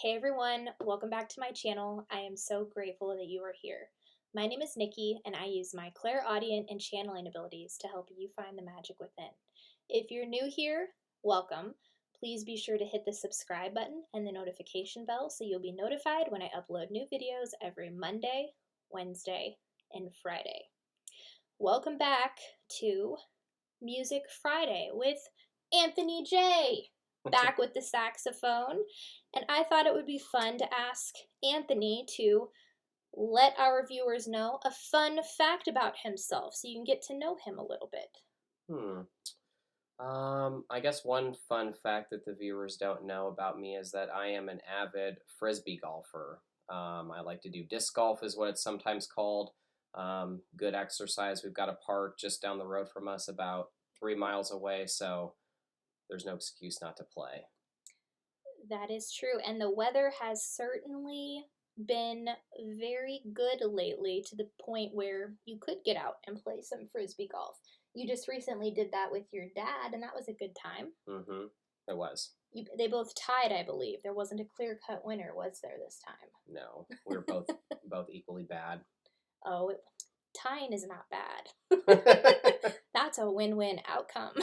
Hey everyone, welcome back to my channel. I am so grateful that you are here. My name is Nikki and I use my clairaudient and channeling abilities to help you find the magic within. If you're new here, welcome. Please be sure to hit the subscribe button and the notification bell so you'll be notified when I upload new videos every Monday, Wednesday, and Friday. Welcome back to Music Friday with Anthony J. Back with the saxophone, and I thought it would be fun to ask Anthony to let our viewers know a fun fact about himself so you can get to know him a little bit. I guess one fun fact that the viewers don't know about me is that I am an avid frisbee golfer. I like to do disc golf is what it's sometimes called. Good exercise. We've got a park just down the road from us about 3 miles away, so there's no excuse not to play. That is true, and the weather has certainly been very good lately to the point where you could get out and play some frisbee golf. You just recently did that with your dad, and that was a good time. It was. They both tied, I believe. There wasn't a clear-cut winner, was there, this time? No, we were both equally bad. Oh, tying is not bad. That's a win-win outcome.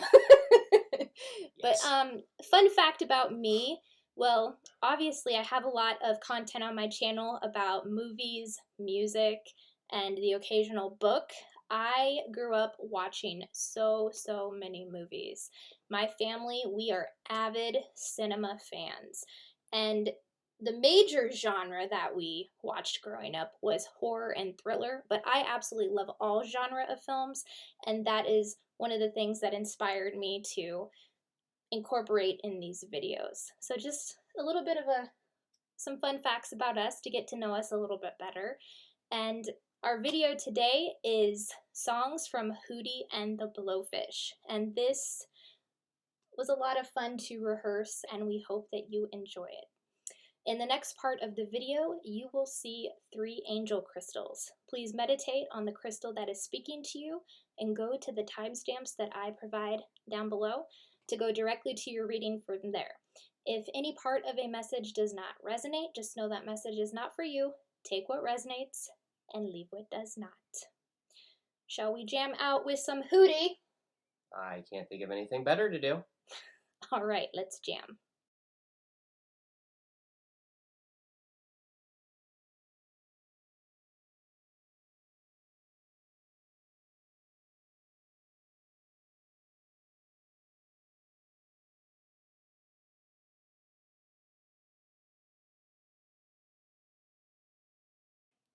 Yes. But fun fact about me, well, obviously I have a lot of content on my channel about movies, music, and the occasional book. I grew up watching so many movies. My family, we are avid cinema fans. And the major genre that we watched growing up was horror and thriller, but I absolutely love all genre of films, and that is one of the things that inspired me to incorporate in these videos. So just a little bit of some fun facts about us to get to know us a little bit better. And our video today is songs from Hootie and the BlowFish, and this was a lot of fun to rehearse, and we hope that you enjoy it. In the next part of the video, you will see 3 angel crystals. Please meditate on the crystal that is speaking to you and go to the timestamps that I provide down below to go directly to your reading from there. If any part of a message does not resonate, just know that message is not for you. Take what resonates and leave what does not. Shall we jam out with some Hootie? I can't think of anything better to do. All right, let's jam.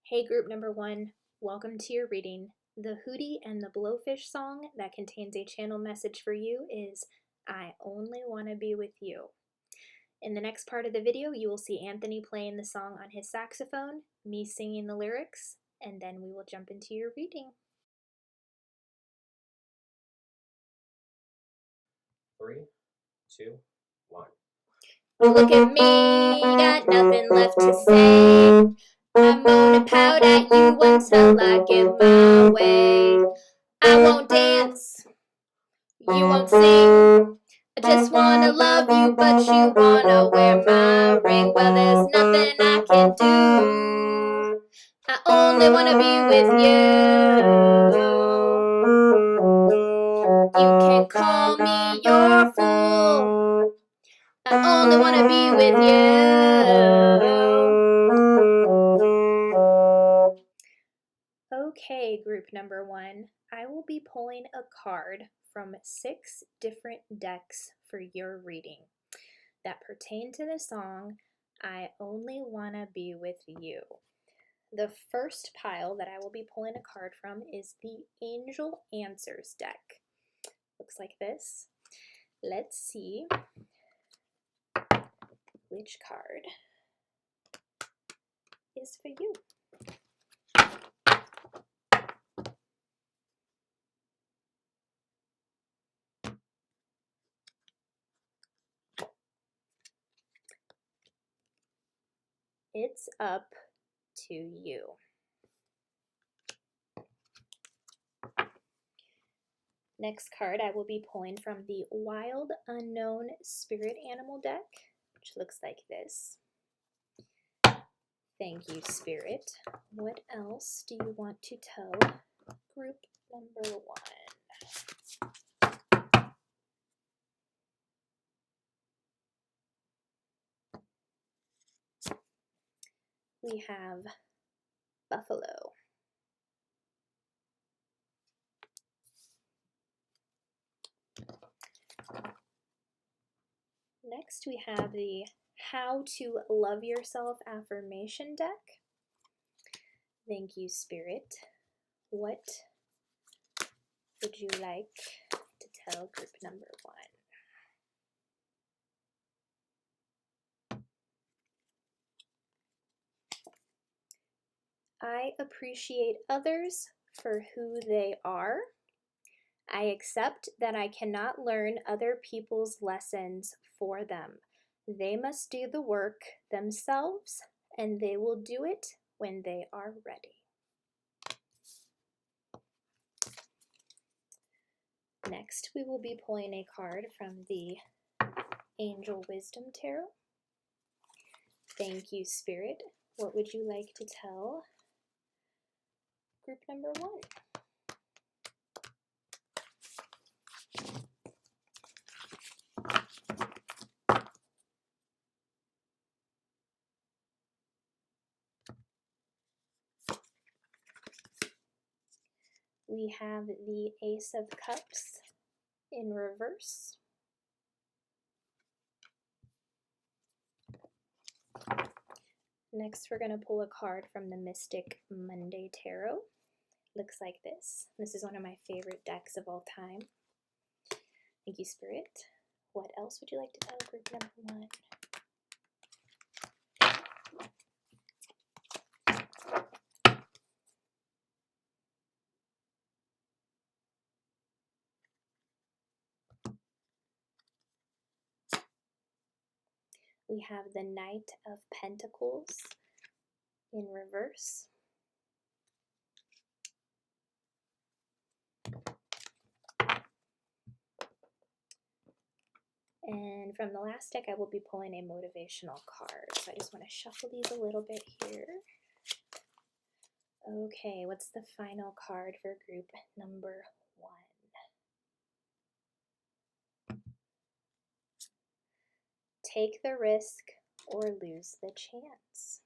Hey group number 1, welcome to your reading. The Hootie and the BlowFish song that contains a channel message for you is I Only Wanna Be With You. In the next part of the video, you will see Anthony playing the song on his saxophone, me singing the lyrics, and then we will jump into your reading. 3, 2, 1. Look at me, got nothing left to say. I moan and pout at you until I get my way. I won't dance, you won't sing. I just wanna love you, but you wanna wear my ring. Well, there's nothing I can do. I only wanna be with you. You can call me your fool. I only wanna be with you. Okay, group number 1, I will be pulling a card from 6 different decks for your reading that pertain to the song, I Only Wanna Be With You. The first pile that I will be pulling a card from is the Angel Answers deck. Looks like this. Let's see which card is for you. It's up to you. Next card I will be pulling from the Wild Unknown Spirit Animal deck, which looks like this. Thank you, Spirit. What else do you want to tell group number 1? We have Buffalo. Next, we have the How to Love Yourself affirmation deck. Thank you, Spirit. What would you like to tell group number 1? I appreciate others for who they are. I accept that I cannot learn other people's lessons for them. They must do the work themselves, and they will do it when they are ready. Next, we will be pulling a card from the Angel Wisdom Tarot. Thank you, Spirit. What would you like to tell group number 1? We have the Ace of Cups in reverse. Next, we're going to pull a card from the Mystic Monday Tarot. Looks like this. This is one of my favorite decks of all time. Thank you, Spirit. What else would you like to tell group number 1? We have the Knight of Pentacles in reverse. And from the last deck, I will be pulling a motivational card. So I just want to shuffle these a little bit here. Okay, what's the final card for group number 1? Take the risk or lose the chance.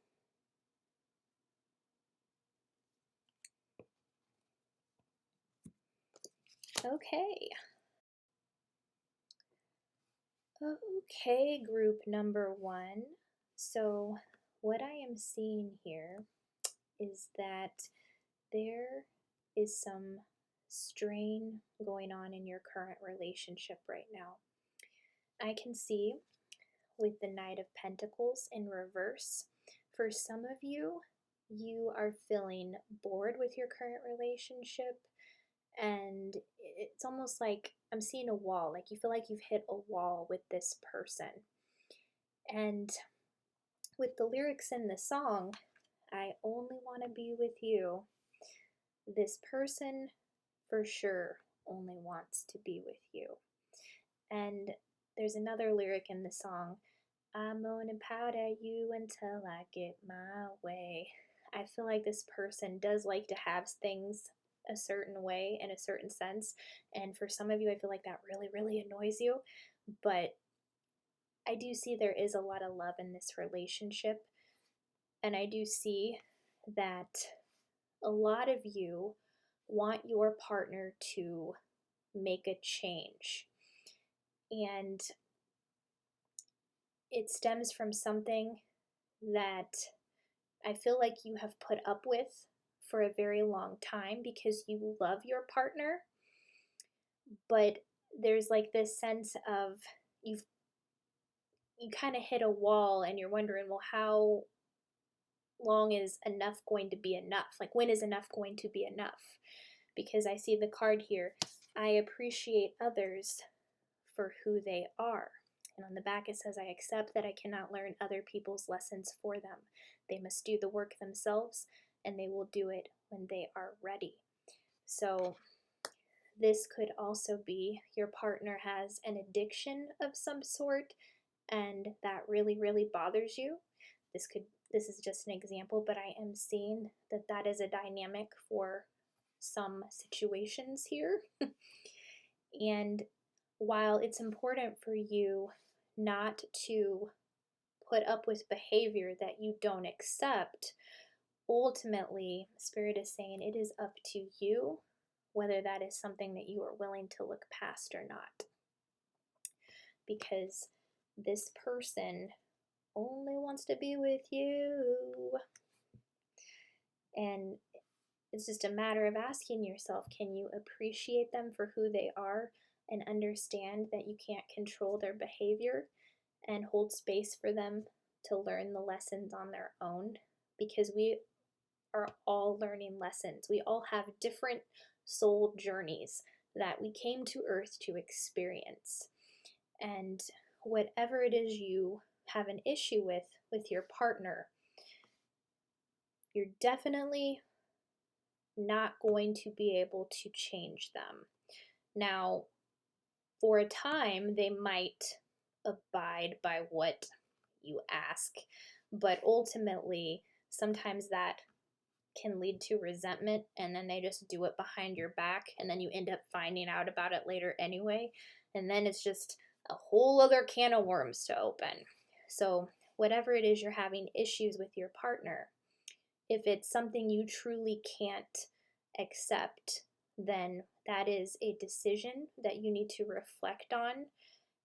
Okay. Okay, group number 1. So what I am seeing here is that there is some strain going on in your current relationship right now. I can see with the Knight of Pentacles in reverse, for some of you, you are feeling bored with your current relationship, and it's almost like I'm seeing a wall, like you feel like you've hit a wall with this person. And with the lyrics in the song, I only want to be with you, this person for sure only wants to be with you. And there's another lyric in the song, I moan and pout at you until I get my way. I feel like this person does like to have things a certain way in a certain sense, and for some of you I feel like that really, really annoys you, but I do see there is a lot of love in this relationship, and I do see that a lot of you want your partner to make a change, and it stems from something that I feel like you have put up with for a very long time because you love your partner, but there's like this sense of you kind of hit a wall and you're wondering, well, how long is enough going to be enough? Like, when is enough going to be enough? Because I see the card here, I appreciate others for who they are. And on the back it says, I accept that I cannot learn other people's lessons for them. They must do the work themselves, and they will do it when they are ready. So this could also be your partner has an addiction of some sort, and that really, really bothers you. This could this is just an example, but I am seeing that that is a dynamic for some situations here. And while it's important for you not to put up with behavior that you don't accept, ultimately, Spirit is saying it is up to you whether that is something that you are willing to look past or not. Because this person only wants to be with you. And it's just a matter of asking yourself, can you appreciate them for who they are and understand that you can't control their behavior and hold space for them to learn the lessons on their own? Because we are all learning lessons. We all have different soul journeys that we came to earth to experience. And whatever it is you have an issue with your partner, you're definitely not going to be able to change them. Now, for a time, they might abide by what you ask, but ultimately, sometimes that can lead to resentment, and then they just do it behind your back, and then you end up finding out about it later anyway, and then it's just a whole other can of worms to open. So whatever it is you're having issues with your partner, if it's something you truly can't accept, then that is a decision that you need to reflect on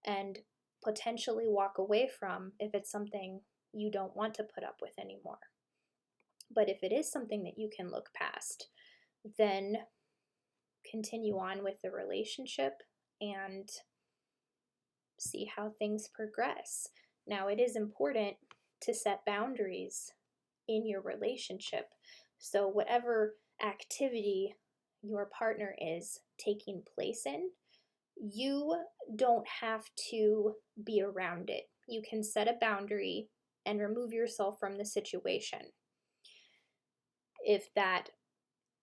and potentially walk away from if it's something you don't want to put up with anymore. But if it is something that you can look past, then continue on with the relationship and see how things progress. Now, it is important to set boundaries in your relationship. So whatever activity your partner is taking place in, you don't have to be around it. You can set a boundary and remove yourself from the situation. If that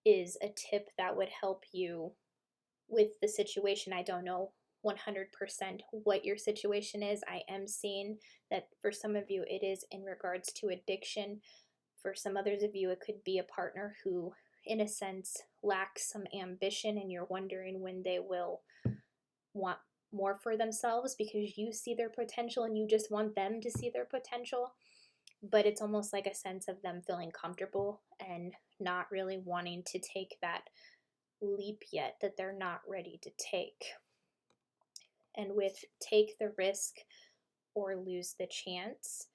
is a tip that would help you with the situation, I don't know 100% what your situation is. I am seeing that for some of you it is in regards to addiction. For some others of you, it could be a partner who, in a sense, lacks some ambition, and you're wondering when they will want more for themselves because you see their potential and you just want them to see their potential. But it's almost like a sense of them feeling comfortable and not really wanting to take that leap yet that they're not ready to take. And with take the risk or lose the chance,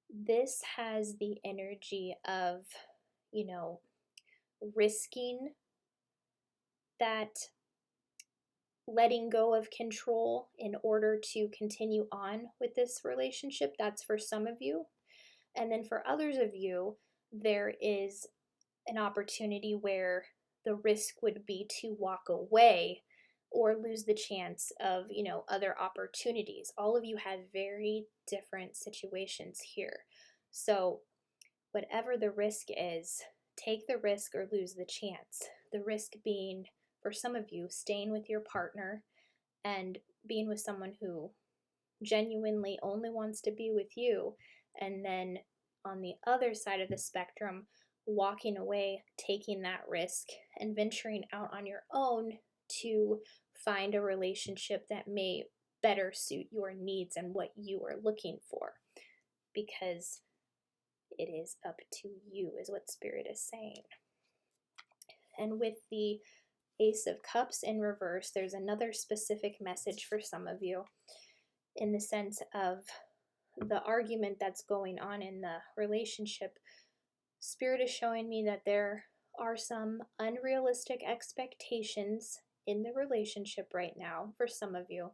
this has the energy of, risking that letting go of control in order to continue on with this relationship. That's for some of you. And then for others of you, there is an opportunity where the risk would be to walk away or lose the chance of, other opportunities. All of you have very different situations here. So whatever the risk is, take the risk or lose the chance. The risk being, for some of you, staying with your partner and being with someone who genuinely only wants to be with you. And then on the other side of the spectrum, walking away, taking that risk, and venturing out on your own to find a relationship that may better suit your needs and what you are looking for. Because it is up to you, is what Spirit is saying. And with the Ace of Cups in reverse, there's another specific message for some of you in the sense of the argument that's going on in the relationship. Spirit is showing me that there are some unrealistic expectations in the relationship right now for some of you.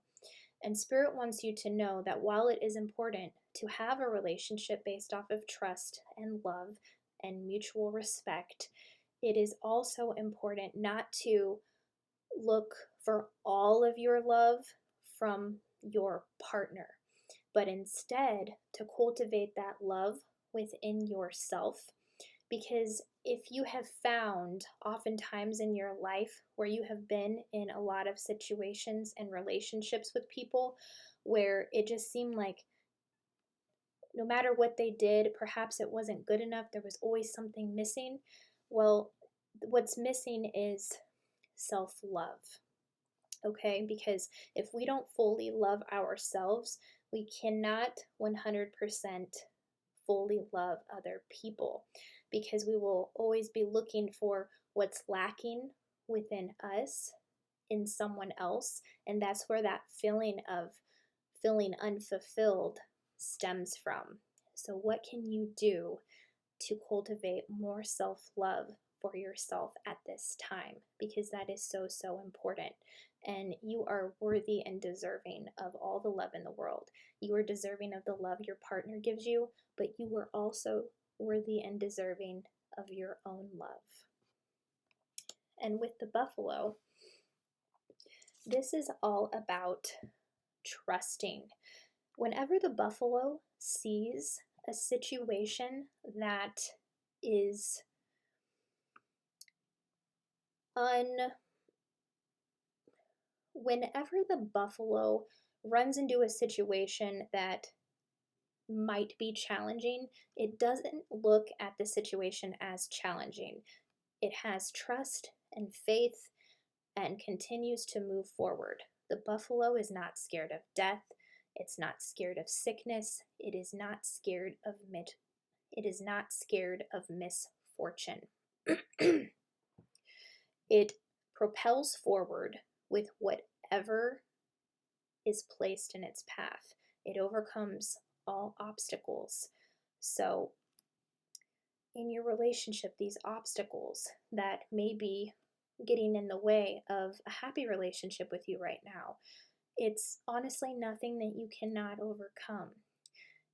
And Spirit wants you to know that while it is important to have a relationship based off of trust and love and mutual respect, it is also important not to look for all of your love from your partner, but instead to cultivate that love within yourself. Because if you have found oftentimes in your life where you have been in a lot of situations and relationships with people where it just seemed like no matter what they did, perhaps it wasn't good enough, there was always something missing. Well, what's missing is self love, okay? Because if we don't fully love ourselves, we cannot 100% fully love other people, because we will always be looking for what's lacking within us in someone else. And that's where that feeling of feeling unfulfilled stems from. So, what can you do to cultivate more self love for yourself at this time? Because that is so, so important. And you are worthy and deserving of all the love in the world. You are deserving of the love your partner gives you, but you are also worthy and deserving of your own love. And with the buffalo, this is all about trusting. Whenever the buffalo sees a situation that is whenever the buffalo runs into a situation that might be challenging, it doesn't look at the situation as challenging. It has trust and faith and continues to move forward. The buffalo is not scared of death. It's not scared of sickness. It is not scared of misfortune. It propels forward with whatever is placed in its path. It overcomes all obstacles. So, in your relationship, these obstacles that may be getting in the way of a happy relationship with you right now, it's honestly nothing that you cannot overcome.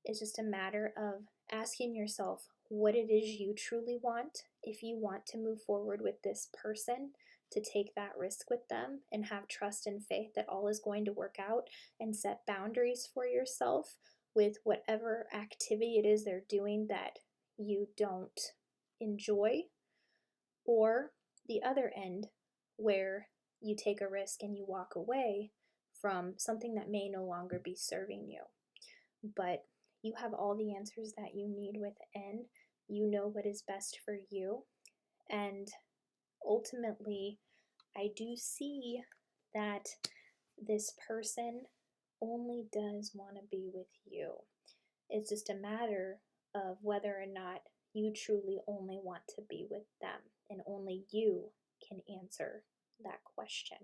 It's just a matter of asking yourself what it is you truly want. If you want to move forward with this person, to take that risk with them and have trust and faith that all is going to work out, and set boundaries for yourself with whatever activity it is they're doing that you don't enjoy, or the other end where you take a risk and you walk away from something that may no longer be serving you. But you have all the answers that you need within. You know what is best for you. And ultimately, I do see that this person only does want to be with you. It's just a matter of whether or not you truly only want to be with them, and only you can answer that question.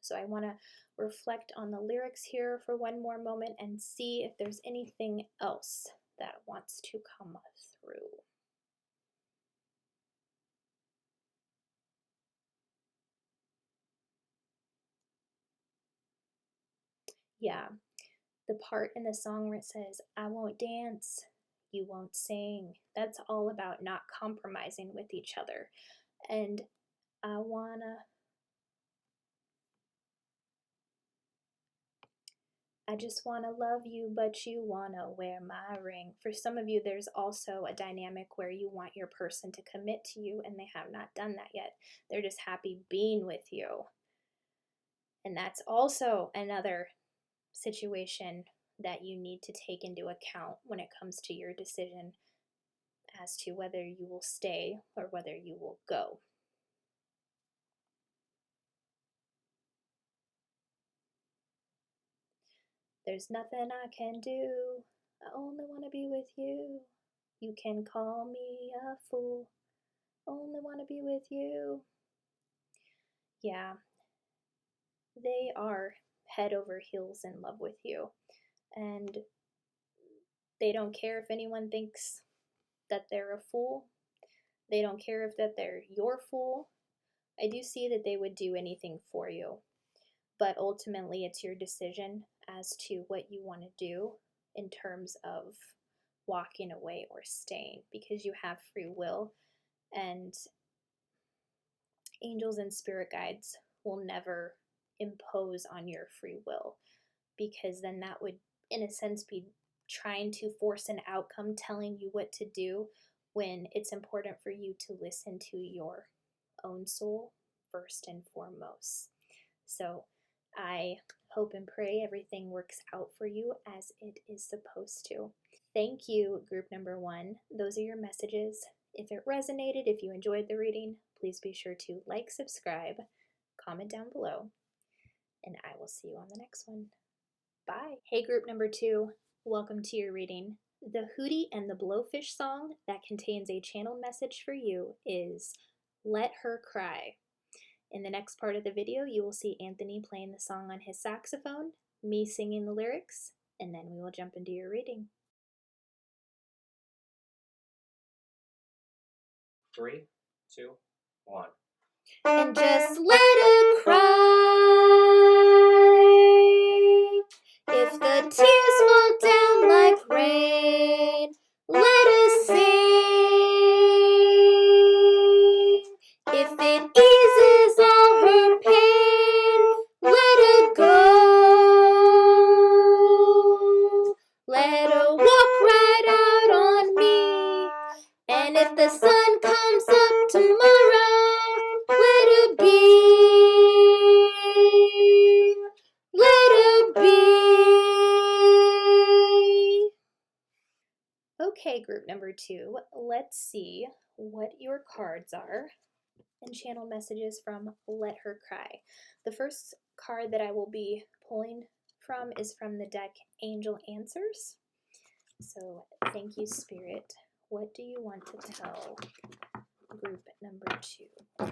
So I want to reflect on the lyrics here for one more moment and see if there's anything else that wants to come through. Yeah, the part in the song where it says, I won't dance, you won't sing. That's all about not compromising with each other. And I just want to love you, but you want to wear my ring. For some of you, there's also a dynamic where you want your person to commit to you, and they have not done that yet. They're just happy being with you. And that's also another situation that you need to take into account when it comes to your decision as to whether you will stay or whether you will go. There's nothing I can do. I only want to be with you. You can call me a fool. Only want to be with you. Yeah, they are head over heels in love with you. And they don't care if anyone thinks that they're a fool. They don't care if that they're your fool. I do see that they would do anything for you. But ultimately, it's your decision as to what you want to do in terms of walking away or staying, because you have free will, and angels and spirit guides will never impose on your free will, because then that would, in a sense, be trying to force an outcome telling you what to do, when it's important for you to listen to your own soul first and foremost. So I hope and pray everything works out for you as it is supposed to. Thank you, group number 1. Those are your messages. If it resonated, if you enjoyed the reading, please be sure to like, subscribe, comment down below, and I will see you on the next one. Bye. Hey, group number 2. Welcome to your reading. The Hootie and the BlowFish song that contains a channel message for you is Let Her Cry. In the next part of the video, you will see Anthony playing the song on his saxophone, me singing the lyrics, and then we will jump into your reading. 3, 2, 1. And just let her cry. If the tears fall down like rain, let her sing. If it eases all her pain, let her go. Let her walk right out on me. And if the sun comes up tomorrow, let her be. Let her be. Okay, group number 2, let's see what your cards are and channel messages from Let Her Cry. The first card that I will be pulling from is from the deck Angel Answers. So thank you, Spirit. What do you want to tell group number 2?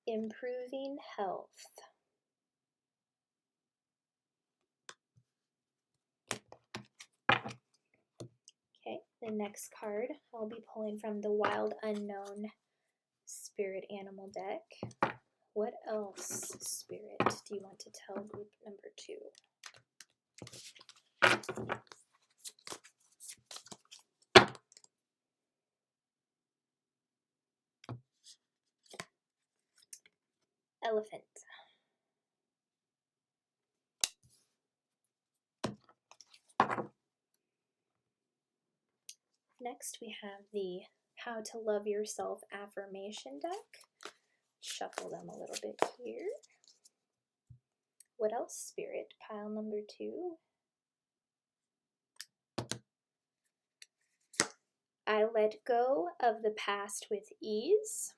Improving health. Okay, the next card I'll be pulling from the Wild Unknown Spirit Animal deck. What else, Spirit, do you want to tell group number 2? Elephant. Next we have the How to Love Yourself affirmation deck. Shuffle them a little bit here. What else, Spirit? Pile number 2. I let go of the past with ease.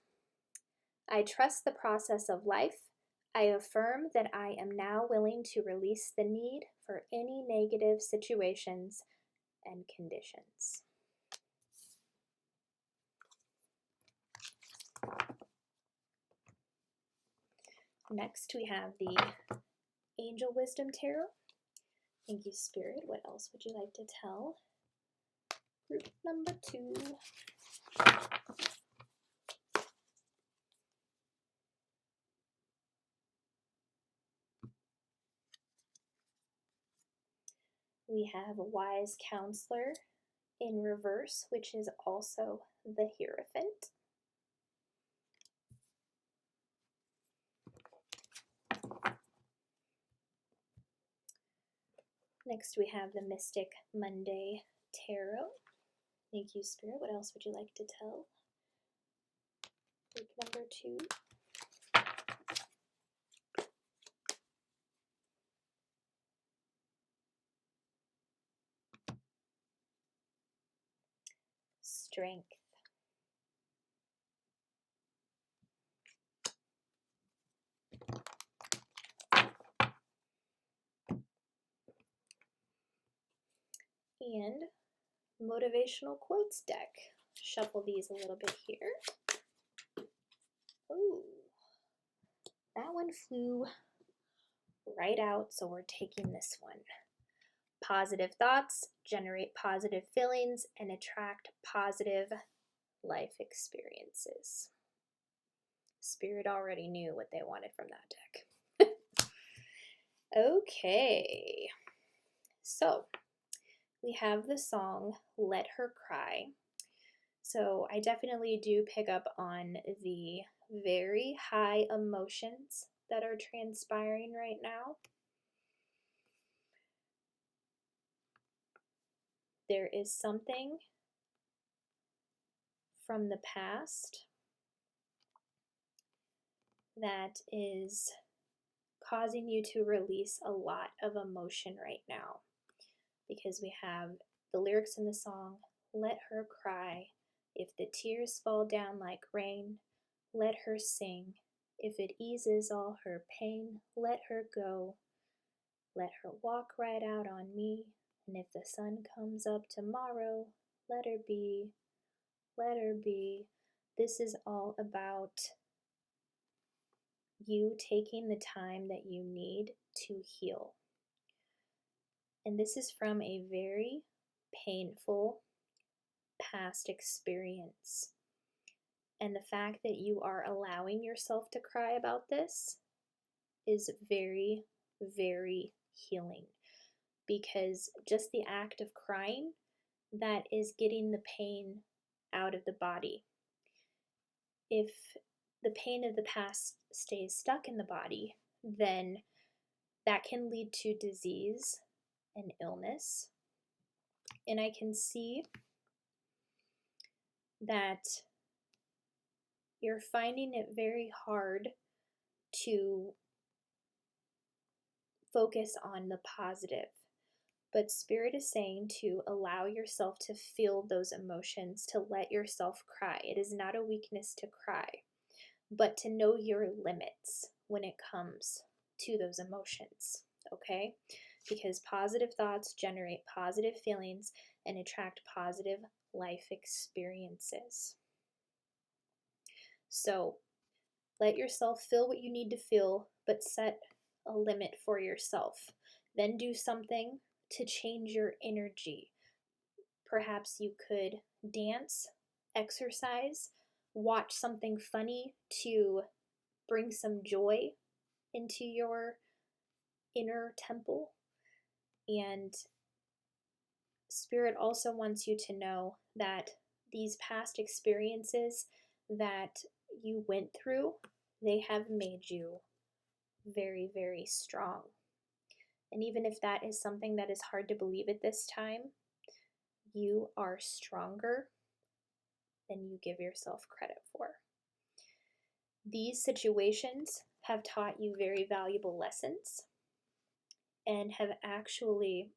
I trust the process of life. I affirm that I am now willing to release the need for any negative situations and conditions. Next, we have the Angel Wisdom Tarot. Thank you, Spirit. What else would you like to tell group number 2? We have a Wise Counselor in reverse, which is also the Hierophant. Next, we have the Mystic Monday Tarot. Thank you, Spirit. What else would you like to tell group number 2? Strength. And Motivational Quotes deck. Shuffle these a little bit here. Ooh, that one flew right out, so we're taking this one. Positive thoughts generate positive feelings and attract positive life experiences. Spirit already knew what they wanted from that deck. Okay, so we have the song Let Her Cry. So I definitely do pick up on the very high emotions that are transpiring right now. there is something from the past that is causing you to release a lot of emotion right now, because we have the lyrics in the song, let her cry. If the tears fall down like rain, let her sing. If it eases all her pain, let her go. Let her walk right out on me. And if the sun comes up tomorrow, let her be. Let her be. This is all about you taking the time that you need to heal. And this is from a very painful past experience. And the fact that you are allowing yourself to cry about this is very, very healing. Because just the act of crying, that is getting the pain out of the body. If the pain of the past stays stuck in the body, then that can lead to disease and illness. And I can see that you're finding it very hard to focus on the positive. But Spirit is saying to allow yourself to feel those emotions, to let yourself cry. It is not a weakness to cry, but to know your limits when it comes to those emotions, okay? Because positive thoughts generate positive feelings and attract positive life experiences. So let yourself feel what you need to feel, but set a limit for yourself. Then do something to change your energy. Perhaps you could dance, exercise, watch something funny to bring some joy into your inner temple. And Spirit also wants you to know that these past experiences that you went through, they have made you very, very strong. And even if that is something that is hard to believe at this time, you are stronger than you give yourself credit for. These situations have taught you very valuable lessons and have actually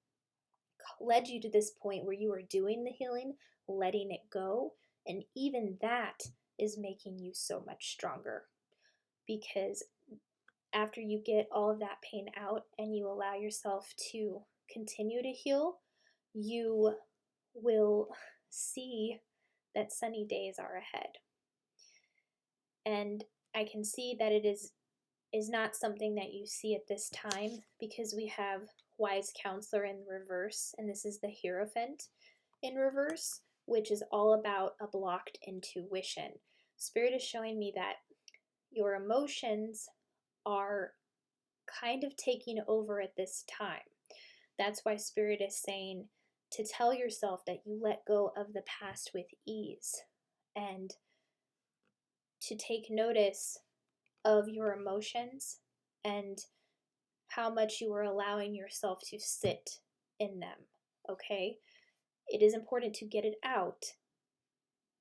led you to this point where you are doing the healing, letting it go, and even that is making you so much stronger. Because after you get all of that pain out and you allow yourself to continue to heal, you will see that sunny days are ahead. And I can see that it is not something that you see at this time, because we have Wise Counselor in reverse, and this is the Hierophant in reverse, which is all about a blocked intuition. Spirit is showing me that your emotions are kind of taking over at this time. That's why Spirit is saying to tell yourself that you let go of the past with ease, and to take notice of your emotions and how much you are allowing yourself to sit in them, okay? It is important to get it out,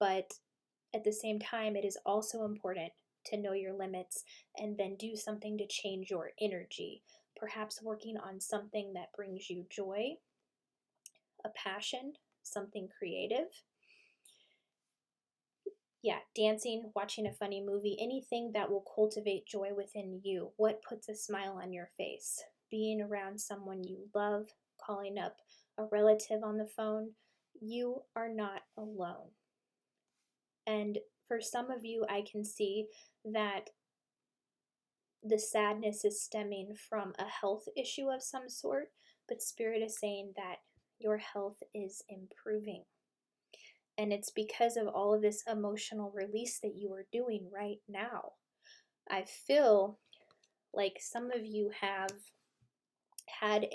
but at the same time, it is also important to know your limits and then do something to change your energy. Perhaps working on something that brings you joy, a passion, something creative. Yeah, dancing, watching a funny movie, anything that will cultivate joy within you. What puts a smile on your face? Being around someone you love, calling up a relative on the phone. You are not alone. And for some of you, I can see that the sadness is stemming from a health issue of some sort, but Spirit is saying that your health is improving. And it's because of all of this emotional release that you are doing right now. I feel like some of you have had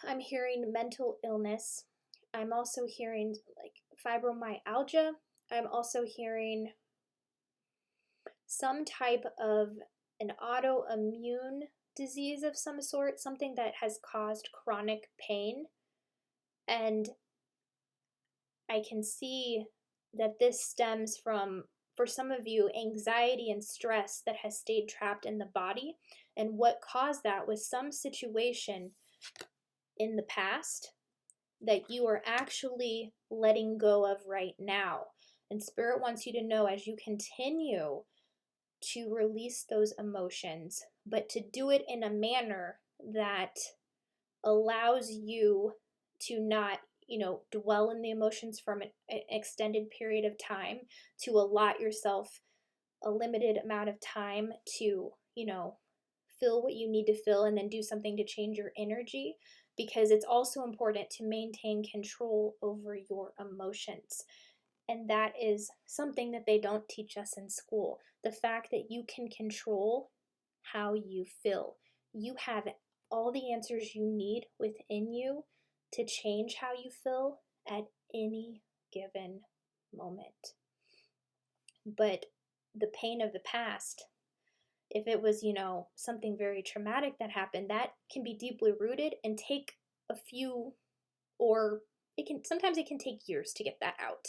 I'm hearing mental illness. I'm also hearing like fibromyalgia. I'm also hearing some type of an autoimmune disease of some sort, something that has caused chronic pain. And I can see that this stems from, for some of you, anxiety and stress that has stayed trapped in the body. And what caused that was some situation in the past that you are actually letting go of right now. And Spirit wants you to know, as you continue to release those emotions, but to do it in a manner that allows you to not, dwell in the emotions from an extended period of time, to allot yourself a limited amount of time to, feel what you need to feel and then do something to change your energy, because it's also important to maintain control over your emotions. And that is something that they don't teach us in school. The fact that you can control how you feel. You have all the answers you need within you to change how you feel at any given moment. But the pain of the past, if it was, something very traumatic that happened, that can be deeply rooted and take a few, or sometimes it can take years to get that out.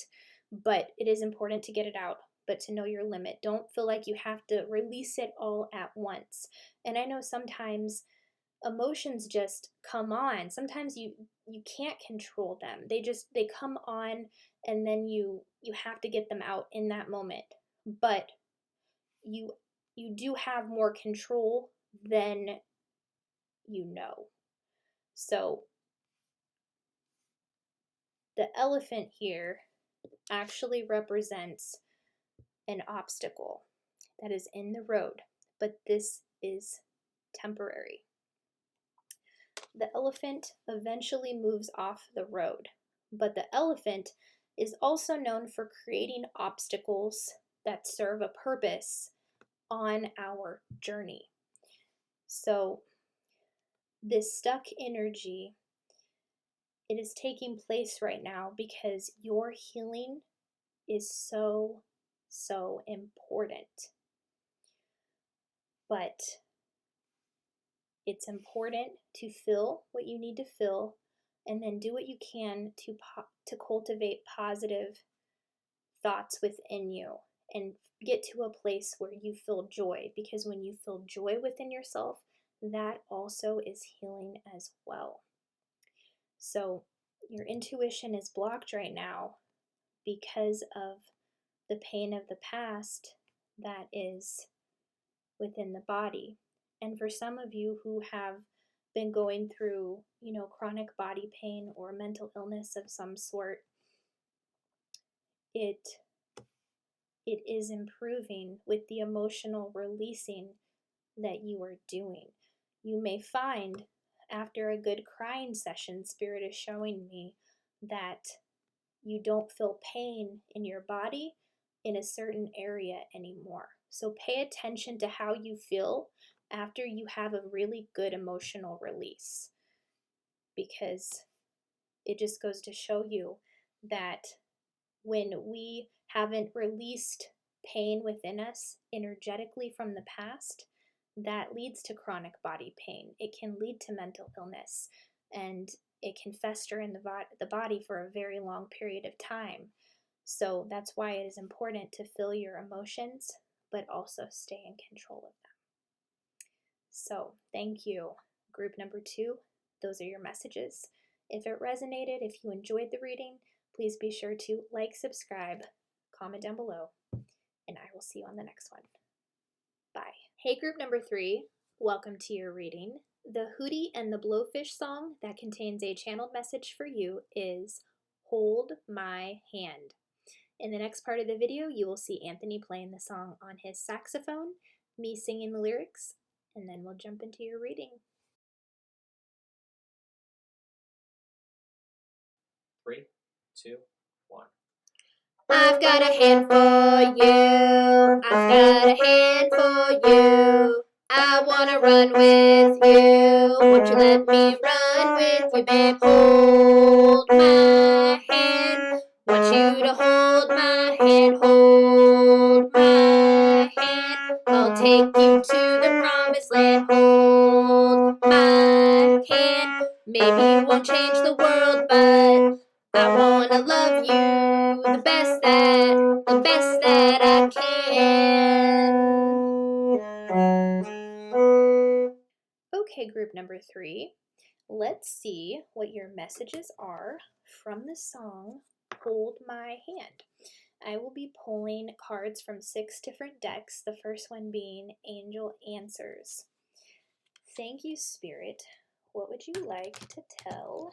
But it is important to get it out, but to know your limit. Don't feel like you have to release it all at once. And I know sometimes emotions just come on. Sometimes you can't control them. They come on, and then you have to get them out in that moment. But you do have more control than you know. So the elephant here actually represents an obstacle that is in the road, but this is temporary. The elephant eventually moves off the road, but the elephant is also known for creating obstacles that serve a purpose on our journey. So this stuck energy, it is taking place right now because your healing is so, so important. But it's important to feel what you need to feel, and then do what you can to cultivate positive thoughts within you and get to a place where you feel joy, because when you feel joy within yourself, that also is healing as well. So your intuition is blocked right now because of the pain of the past that is within the body. And for some of you who have been going through, chronic body pain or mental illness of some sort, it is improving with the emotional releasing that you are doing. You may find after a good crying session, Spirit is showing me that you don't feel pain in your body in a certain area anymore. So pay attention to how you feel after you have a really good emotional release, because it just goes to show you that when we haven't released pain within us energetically from the past, that leads to chronic body pain. It can lead to mental illness, and it can fester in the body for a very long period of time. So that's why it is important to feel your emotions, but also stay in control of them. So thank you. Group number 2, those are your messages. If it resonated, if you enjoyed the reading, please be sure to like, subscribe, comment down below, and I will see you on the next one. Bye. Hey, group number 3, welcome to your reading. The Hootie and the BlowFish song that contains a channeled message for you is Hold My Hand. In the next part of the video, you will see Anthony playing the song on his saxophone, me singing the lyrics, and then we'll jump into your reading. 3, 2, 1. I've got a hand for you. I've got a hand for you. I wanna run with you. Won't you let me run with you, babe? Hold my hand. Want you to hold my hand. Hold my hand. I'll take you to the promised land. Hold my hand. Maybe won't change the world, but I wanna love you the best that I can. Okay, group number 3. Let's see what your messages are from the song Hold My Hand. I will be pulling cards from 6 different decks, the first one being Angel Answers. Thank you, Spirit. What would you like to tell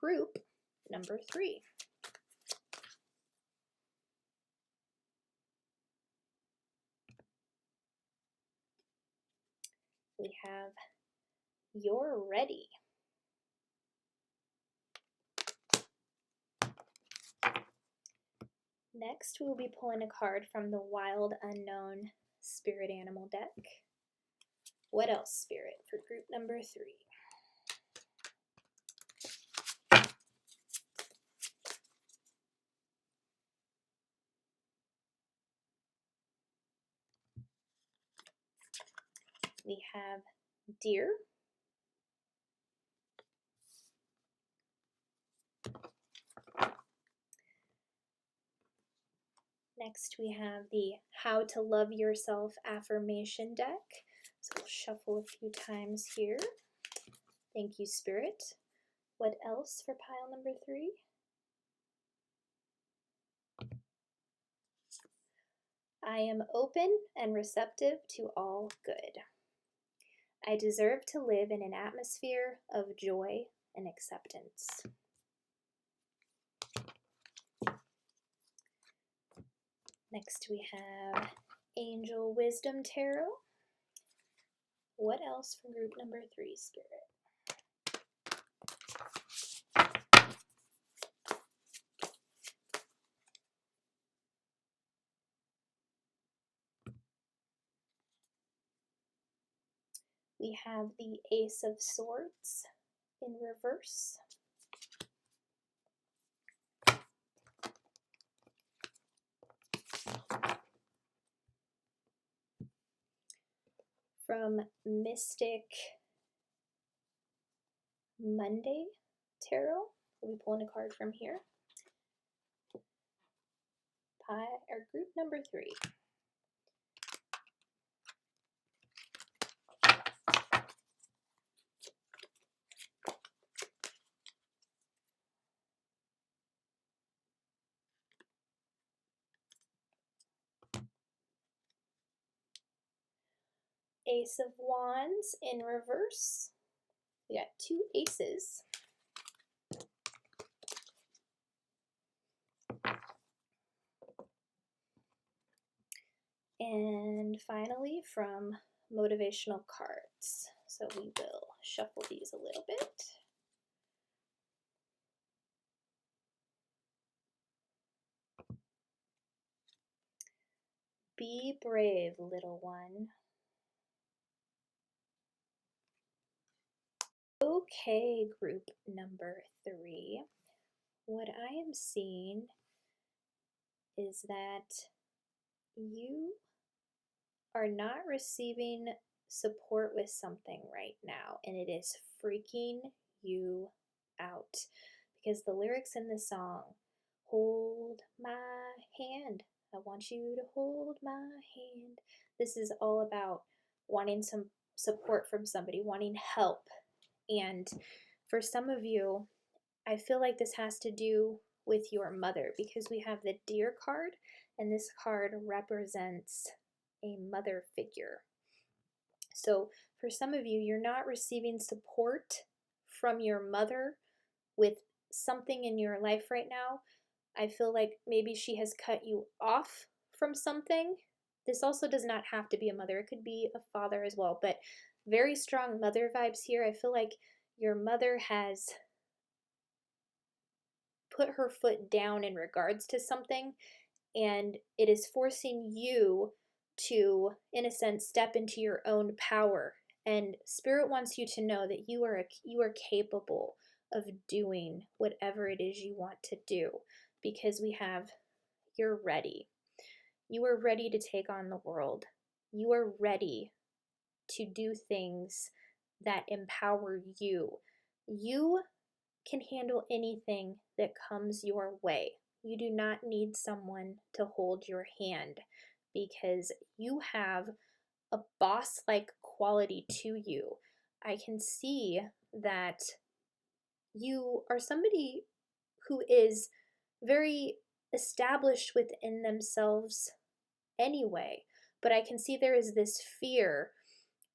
group number 3? We have You're Ready. Next, we'll be pulling a card from the Wild Unknown Spirit Animal deck. What else, Spirit, for group number 3? We have Deer. Next, we have the How to Love Yourself Affirmation deck. So we'll shuffle a few times here. Thank you, Spirit. What else for pile number 3? I am open and receptive to all good. I deserve to live in an atmosphere of joy and acceptance. Next, we have Angel Wisdom Tarot. What else for group number 3, Spirit? We have the Ace of Swords in reverse. From Mystic Monday Tarot, we'll be pulling a card from here. Group number 3. Ace of Wands in reverse. We got 2 aces. And finally, from Motivational Cards. So we will shuffle these a little bit. Be brave, little one. Okay, group number 3. What I am seeing is that you are not receiving support with something right now, and it is freaking you out because the lyrics in the song, hold my hand, I want you to hold my hand. This is all about wanting some support from somebody, wanting help. And for some of you, I feel like this has to do with your mother because we have the Deer card, and this card represents a mother figure. So for some of you, you're not receiving support from your mother with something in your life right now. I feel like maybe she has cut you off from something. This also does not have to be a mother. It could be a father as well, but very strong mother vibes here. I feel like your mother has put her foot down in regards to something, and it is forcing you to, in a sense, step into your own power. And Spirit wants you to know that you are capable of doing whatever it is you want to do, because we have, you're ready. You are ready to take on the world. You are ready to do things that empower you. You can handle anything that comes your way. You do not need someone to hold your hand because you have a boss like quality to you. I can see that you are somebody who is very established within themselves anyway, but I can see there is this fear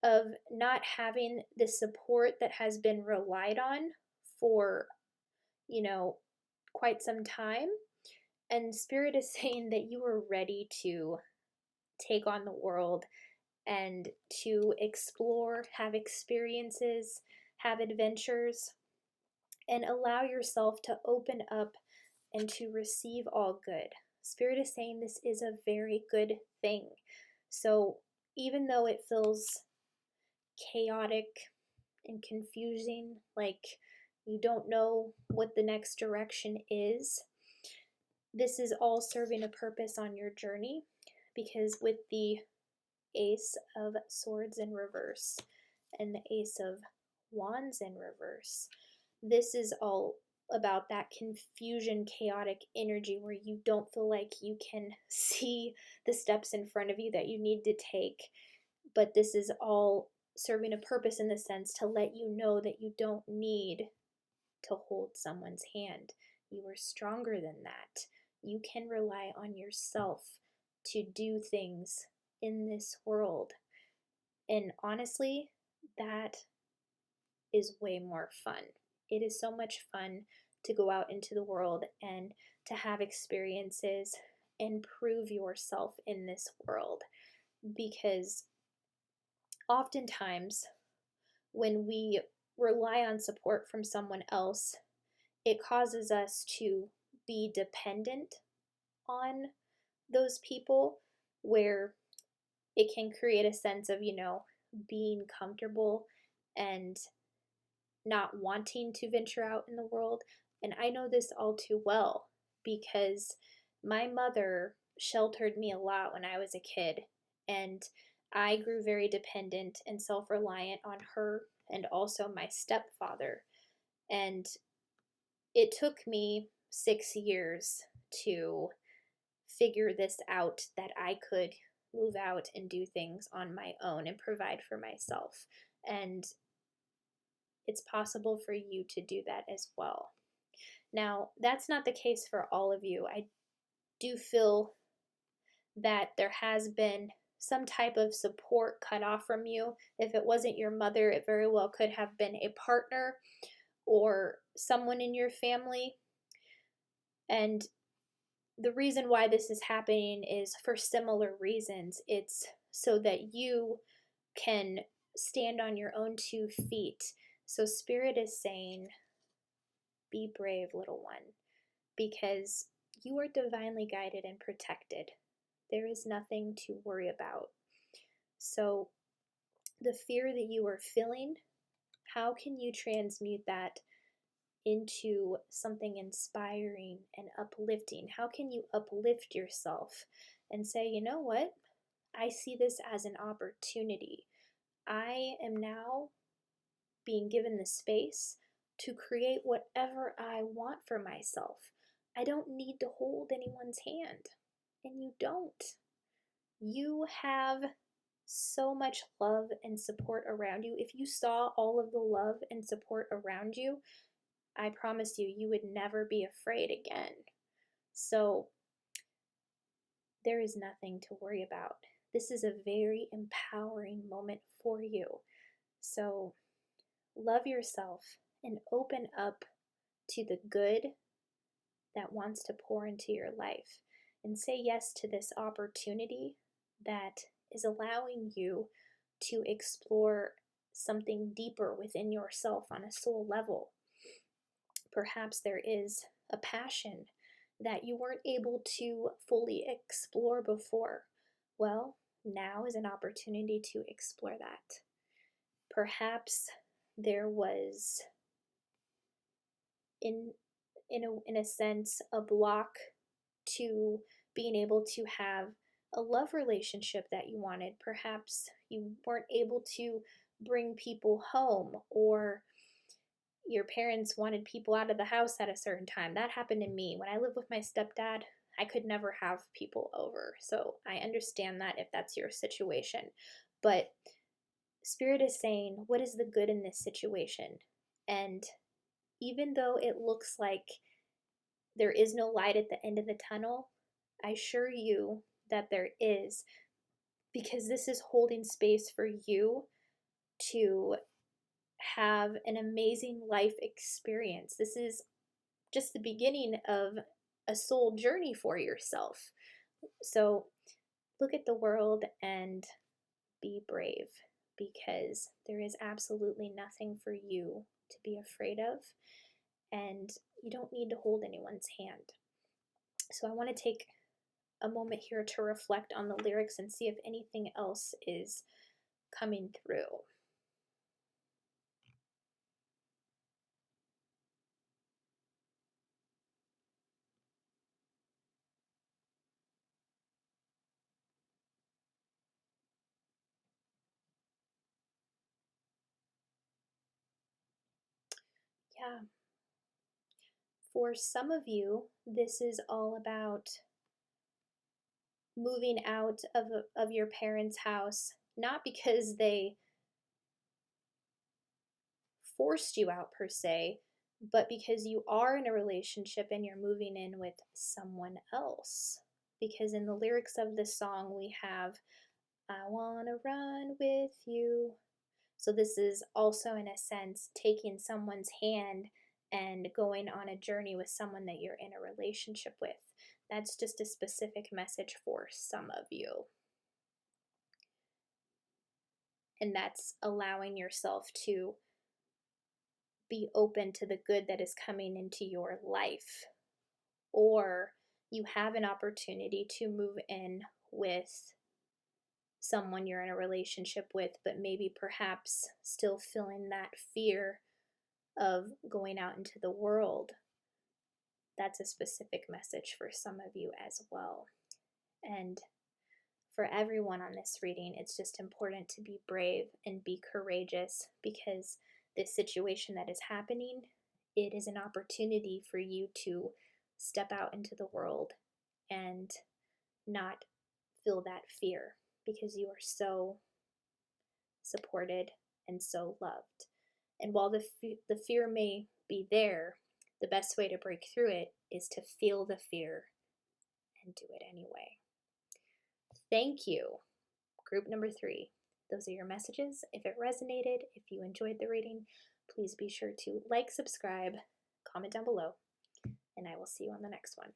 of not having the support that has been relied on for, you know, quite some time. And Spirit is saying that you are ready to take on the world and to explore, have experiences, have adventures, and allow yourself to open up and to receive all good. Spirit is saying this is a very good thing. So even though it feels chaotic and confusing, like you don't know what the next direction is, this is all serving a purpose on your journey, because with the Ace of Swords in reverse and the Ace of Wands in reverse, this is all about that confusion, chaotic energy where you don't feel like you can see the steps in front of you that you need to take. But this is all serving a purpose in the sense to let you know that you don't need to hold someone's hand. You are stronger than that. You can rely on yourself to do things in this world. And honestly, that is way more fun. It is so much fun to go out into the world and to have experiences and prove yourself in this world, because oftentimes when we rely on support from someone else, it causes us to be dependent on those people, where it can create a sense of, being comfortable and not wanting to venture out in the world. And I know this all too well because my mother sheltered me a lot when I was a kid, and I grew very dependent and self reliant on her and also my stepfather. And it took me 6 years to figure this out, that I could move out and do things on my own and provide for myself. And it's possible for you to do that as well. Now, that's not the case for all of you. I do feel that there has been some type of support cut off from you. If it wasn't your mother, it very well could have been a partner or someone in your family. And the reason why this is happening is for similar reasons. It's so that you can stand on your own 2 feet. So Spirit is saying, be brave, little one, because you are divinely guided and protected. There is nothing to worry about. So the fear that you are feeling, how can you transmute that into something inspiring and uplifting? How can you uplift yourself and say, you know what? I see this as an opportunity. I am now being given the space to create whatever I want for myself. I don't need to hold anyone's hand. And you don't. You have so much love and support around you. If you saw all of the love and support around you, I promise you, you would never be afraid again. So there is nothing to worry about. This is a very empowering moment for you. So love yourself and open up to the good that wants to pour into your life, and say yes to this opportunity that is allowing you to explore something deeper within yourself on a soul level. Perhaps there is a passion that you weren't able to fully explore before. Well, now is an opportunity to explore that. Perhaps there was, in a sense, a block to being able to have a love relationship that you wanted. Perhaps you weren't able to bring people home, or your parents wanted people out of the house at a certain time. That happened to me. When I lived with my stepdad, I could never have people over. So I understand that if that's your situation. But Spirit is saying, what is the good in this situation? And even though it looks like there is no light at the end of the tunnel, I assure you that there is, because this is holding space for you to have an amazing life experience. This is just the beginning of a soul journey for yourself. So look at the world and be brave, because there is absolutely nothing for you to be afraid of, and you don't need to hold anyone's hand. So I want to take a moment here to reflect on the lyrics and see if anything else is coming through. Yeah. For some of you, this is all about moving out of your parents' house, not because they forced you out per se, but because you are in a relationship and you're moving in with someone else. Because in the lyrics of this song, we have, I want to run with you. So this is also, in a sense, taking someone's hand and going on a journey with someone that you're in a relationship with. That's just a specific message for some of you. And that's allowing yourself to be open to the good that is coming into your life. Or you have an opportunity to move in with someone you're in a relationship with, but maybe perhaps still feeling that fear of going out into the world. That's a specific message for some of you as well. And for everyone on this reading, it's just important to be brave and be courageous, because this situation that is happening, it is an opportunity for you to step out into the world and not feel that fear, because you are so supported and so loved. And while the fear may be there, the best way to break through it is to feel the fear and do it anyway. Thank you. Group number 3. Those are your messages. If it resonated, if you enjoyed the reading, please be sure to like, subscribe, comment down below, and I will see you on the next one.